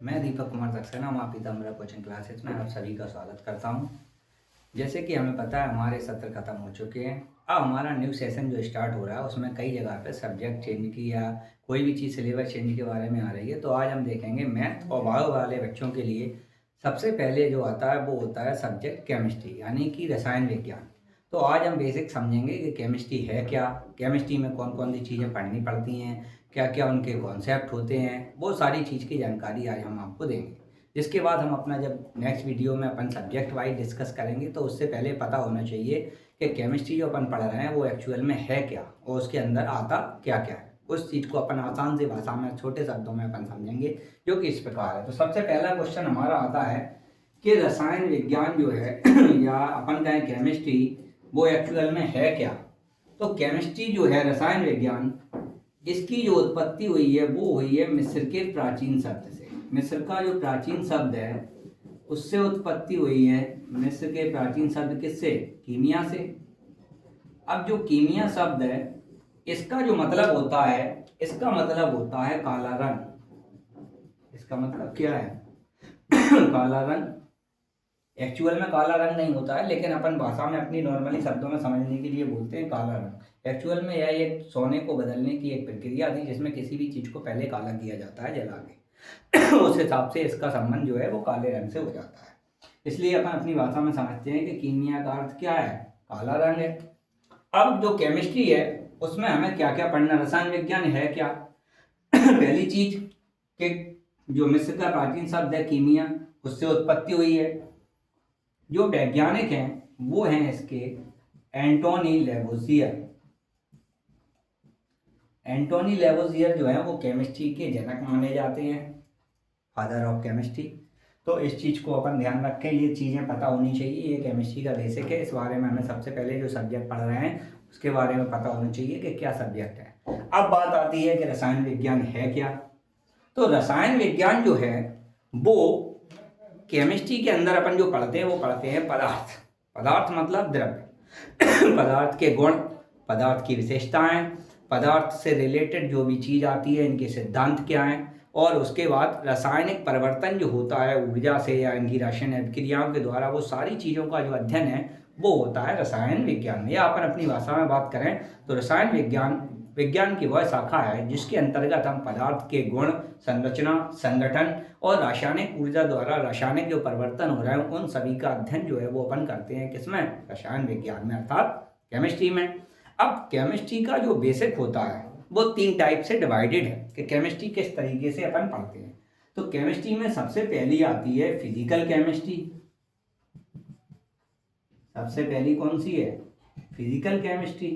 मैं दीपक कुमार सक्सेना माँ Pitambara coaching classes में आप सभी का स्वागत करता हूँ। जैसे कि हमें पता है हमारे सत्र खत्म हो चुके हैं। अब हमारा न्यू सेशन जो स्टार्ट हो रहा है उसमें कई जगह पे सब्जेक्ट चेंज की या कोई भी चीज़ सिलेबस चेंज के बारे में आ रही है। तो आज हम देखेंगे मैथ और बायो वाले बच्चों के लिए सबसे पहले जो आता है वो होता है सब्जेक्ट केमिस्ट्री यानी कि रसायन विज्ञान। तो आज हम बेसिक समझेंगे कि केमिस्ट्री है क्या, केमिस्ट्री में कौन कौन सी चीज़ें पढ़नी पड़ती हैं, क्या क्या उनके कॉन्सेप्ट होते हैं, वो सारी चीज़ की जानकारी आज हम आपको देंगे। जिसके बाद हम अपना जब नेक्स्ट वीडियो में अपन सब्जेक्ट वाइज डिस्कस करेंगे तो उससे पहले पता होना चाहिए कि केमिस्ट्री जो अपन पढ़ रहे हैं वो एक्चुअल में है क्या और उसके अंदर आता क्या क्या है। उस चीज़ को अपन आसान सी भाषा में छोटे शब्दों में अपन समझेंगे जो कि इस प्रकार है। तो सबसे पहला क्वेश्चन हमारा आता है कि रसायन विज्ञान जो है या अपन कहें केमिस्ट्री वो एक्चुअल में है क्या। तो केमिस्ट्री जो है रसायन विज्ञान, इसकी जो उत्पत्ति हुई है वो हुई है मिस्र के प्राचीन शब्द से। मिस्र का जो प्राचीन शब्द है उससे उत्पत्ति हुई है। मिस्र के प्राचीन शब्द किससे? कीमिया से। अब जो कीमिया शब्द है इसका जो मतलब होता है, इसका मतलब होता है काला रंग। इसका मतलब क्या है? काला रंग। एक्चुअल में काला रंग नहीं होता है लेकिन अपन भाषा में अपनी नॉर्मली शब्दों में समझने के लिए बोलते हैं काला रंग। एक्चुअल में यह एक सोने को बदलने की एक प्रक्रिया थी जिसमें किसी भी चीज़ को पहले काला किया जाता है जला के। उस हिसाब से इसका संबंध जो है वो काले रंग से हो जाता है। इसलिए अपन अपनी भाषा में समझते हैं कि कीमिया का अर्थ क्या है? काला रंग है। अब जो केमिस्ट्री है उसमें हमें क्या क्या पढ़ना, रसायन विज्ञान है क्या? पहली चीज कि जो मिस्र का प्राचीन शब्द है कीमिया उससे उत्पत्ति हुई है। जो वैज्ञानिक हैं वो हैं इसके एंटोनी लेवोजियर। एंटोनी लेवोजियर जो है वो केमिस्ट्री के जनक माने जाते हैं, फादर ऑफ केमिस्ट्री। तो इस चीज़ को अपन ध्यान रखें, ये चीज़ें पता होनी चाहिए। ये केमिस्ट्री का बेसिक है, इस बारे में हमें सबसे पहले जो सब्जेक्ट पढ़ रहे हैं उसके बारे में पता होना चाहिए कि क्या सब्जेक्ट है। अब बात आती है कि रसायन विज्ञान है क्या। तो रसायन विज्ञान जो है वो केमिस्ट्री के अंदर अपन जो पढ़ते हैं वो पढ़ते हैं पदार्थ। पदार्थ मतलब द्रव्य। पदार्थ के गुण, पदार्थ की विशेषताएं, पदार्थ से रिलेटेड जो भी चीज़ आती है इनके सिद्धांत क्या हैं, और उसके बाद रासायनिक परिवर्तन जो होता है ऊर्जा से या इनकी रासायनिक क्रियाओं के द्वारा, वो सारी चीज़ों का जो अध्ययन है वो होता है रसायन विज्ञान में। या अपन अपनी भाषा में बात करें तो रसायन विज्ञान की वह शाखा है जिसके अंतर्गत हम पदार्थ के गुण, संरचना, संगठन और रासायनिक ऊर्जा द्वारा रासायनिक जो परिवर्तन हो रहे हैं उन सभी का अध्ययन जो है वो अपन करते हैं किसमें? रसायन विज्ञान में, अर्थात केमिस्ट्री में। अब केमिस्ट्री का जो बेसिक होता है वो 3 टाइप से डिवाइडेड है कि केमिस्ट्री किस तरीके से अपन पढ़ते हैं। तो केमिस्ट्री में सबसे पहली आती है फिजिकल केमिस्ट्री। सबसे पहली कौन सी है? Physical chemistry.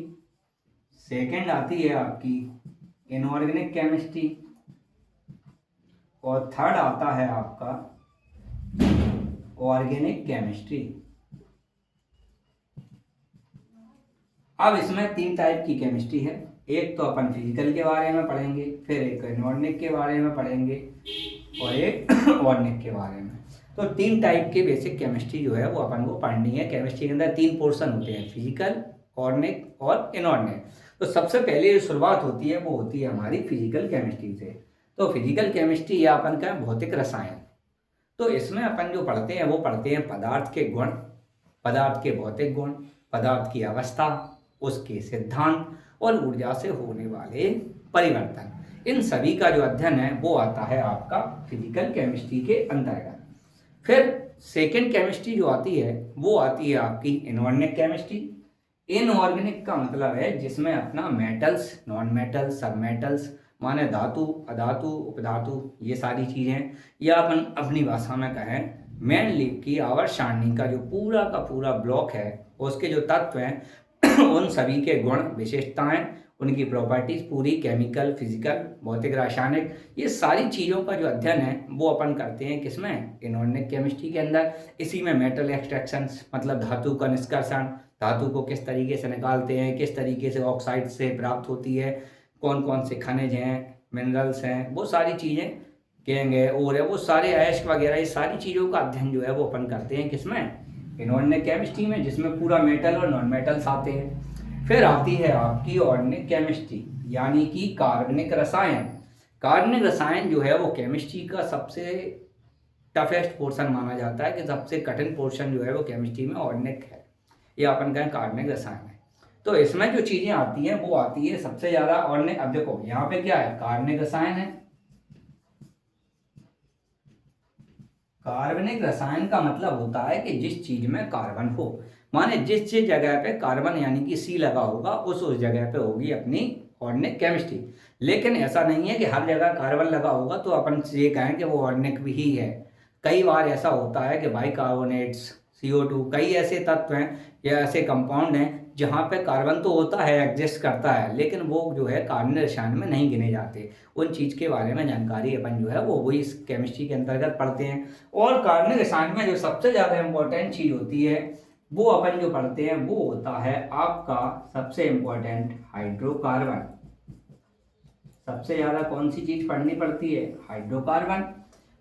सेकंड आती है आपकी इनऑर्गेनिक केमिस्ट्री और थर्ड आता है आपका ऑर्गेनिक केमिस्ट्री। अब इसमें 3 टाइप की केमिस्ट्री है। एक तो अपन फिजिकल के बारे में पढ़ेंगे, फिर एक इनऑर्गेनिक के बारे में पढ़ेंगे और एक ऑर्गेनिक के बारे में। तो 3 टाइप की बेसिक केमिस्ट्री जो है वो अपन को पढ़नी है। केमिस्ट्री के अंदर 3 पोर्शन होते हैं, फिजिकल, ऑर्गेनिक और इनऑर्गेनिक। तो सबसे पहले जो शुरुआत होती है वो होती है हमारी फिजिकल केमिस्ट्री से। तो फिजिकल केमिस्ट्री या अपन का भौतिक रसायन। तो इसमें अपन जो पढ़ते हैं वो पढ़ते हैं पदार्थ के गुण, पदार्थ के भौतिक गुण, पदार्थ की अवस्था, उसके सिद्धांत और ऊर्जा से होने वाले परिवर्तन। इन सभी का जो अध्ययन है वो आता है आपका फिजिकल केमिस्ट्री के अंतर्गत। फिर सेकेंड केमिस्ट्री जो आती है वो आती है आपकी इनऑर्गेनिक केमिस्ट्री। इनऑर्गेनिक का मतलब है जिसमें अपना मेटल्स, नॉन मेटल्स, सब मेटल्स माने धातु, अधातु, उपधातु, ये सारी चीज़ें, या अपन अपनी भाषा में कहें मेनली की आवर्त सारणी का जो पूरा का पूरा ब्लॉक है उसके जो तत्व हैं उन सभी के गुण, विशेषताएं, उनकी प्रॉपर्टीज पूरी, केमिकल, फिजिकल, भौतिक, रासायनिक, ये सारी चीज़ों का जो अध्ययन है वो अपन करते हैं किसमें? इनऑर्गेनिक केमिस्ट्री के अंदर। इसी में मेटल एक्सट्रैक्शंस मतलब धातु का निष्कर्षण, धातु को किस तरीके से निकालते हैं, किस तरीके से ऑक्साइड से प्राप्त होती है, कौन कौन से खनिज हैं, मिनरल्स हैं, वो सारी चीज़ें, कहेंगे और है वो सारे अयस्क वगैरह, ये सारी चीज़ों का अध्ययन जो है वो अपन करते हैं किसमें? इनऑर्गेनिक केमिस्ट्री में, जिसमें पूरा मेटल और नॉन मेटल्स आते हैं। फिर आती है आपकी ऑर्गेनिक केमिस्ट्री यानी कि कार्बनिक रसायन। कार्बनिक रसायन जो है वो केमिस्ट्री का सबसे टफेस्ट पोर्शन माना जाता है, कि सबसे कठिन पोर्शन जो है वो केमिस्ट्री में ऑर्गेनिक है, या अपन कहें कार्बनिक रसायन है। तो इसमें जो चीज़ें आती हैं वो आती है सबसे ज़्यादा ऑर्गेनिक। अब देखो यहाँ पे क्या है, कार्बनिक रसायन है। कार्बनिक रसायन का मतलब होता है कि जिस चीज में कार्बन हो, माने जिस जिस जगह पे कार्बन यानी कि सी लगा होगा उस जगह पे होगी अपनी ऑर्गेनिक केमिस्ट्री। लेकिन ऐसा नहीं है कि हर जगह कार्बन लगा होगा तो अपन ये कहें कि वो ऑर्गेनिक भी ही है। कई बार ऐसा होता है कि बाइकार्बोनेट्स, CO2, कई ऐसे तत्व हैं या ऐसे कंपाउंड हैं जहाँ पे कार्बन तो होता है, एग्जिस्ट करता है, लेकिन वो जो है कार्बनिक रसायन में नहीं गिने जाते। उन चीज़ के बारे में जानकारी अपन जो है वो वही इस केमिस्ट्री के अंतर्गत पढ़ते हैं। और कार्बनिक रसायन में जो सबसे ज़्यादा इम्पोर्टेंट चीज़ होती है वो अपन जो पढ़ते हैं वो होता है आपका सबसे इम्पोर्टेंट हाइड्रोकार्बन। सबसे ज़्यादा कौन सी चीज़ पढ़नी पड़ती है, हाइड्रोकार्बन।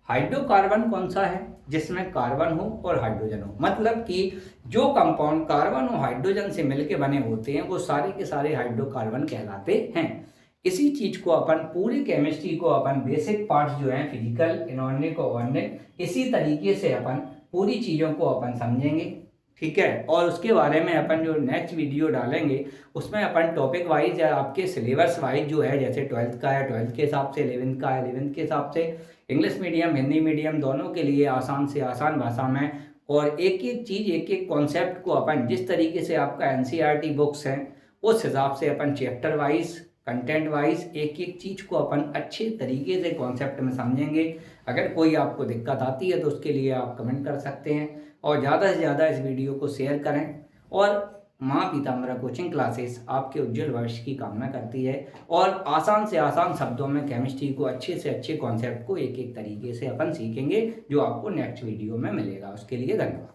हाइड्रोकार्बन कौन सा है, जिसमें कार्बन हो और हाइड्रोजन हो, मतलब कि जो कंपाउंड कार्बन और हाइड्रोजन से मिलकर बने होते हैं वो सारे के सारे हाइड्रोकार्बन कहलाते हैं। इसी चीज को अपन पूरी केमिस्ट्री को अपन बेसिक पार्ट्स जो हैं फिजिकल, इनऑर्गेनिक और ऑर्गेनिक, इसी तरीके से अपन पूरी चीज़ों को अपन समझेंगे, ठीक है। और उसके बारे में अपन जो नेक्स्ट वीडियो डालेंगे उसमें अपन टॉपिक वाइज या आपके सिलेबस वाइज जो है, जैसे 12th का है 12th के हिसाब से, 11th का है 11th के हिसाब से, इंग्लिश मीडियम हिंदी मीडियम दोनों के लिए आसान से आसान भाषा में, और एक एक चीज़ एक एक कॉन्सेप्ट को अपन जिस तरीके से आपका NCERT बुक्स हैं उस हिसाब से अपन चैप्टर वाइज, कंटेंट वाइज एक एक चीज़ को अपन अच्छे तरीके से कॉन्सेप्ट में समझेंगे। अगर कोई आपको दिक्कत आती है तो उसके लिए आप कमेंट कर सकते हैं, और ज़्यादा से ज़्यादा इस वीडियो को शेयर करें। और माँ पीताम्बरा कोचिंग क्लासेस आपके उज्जवल भविष्य की कामना करती है, और आसान से आसान शब्दों में केमिस्ट्री को अच्छे से अच्छे कॉन्सेप्ट को एक एक तरीके से अपन सीखेंगे जो आपको नेक्स्ट वीडियो में मिलेगा। उसके लिए धन्यवाद।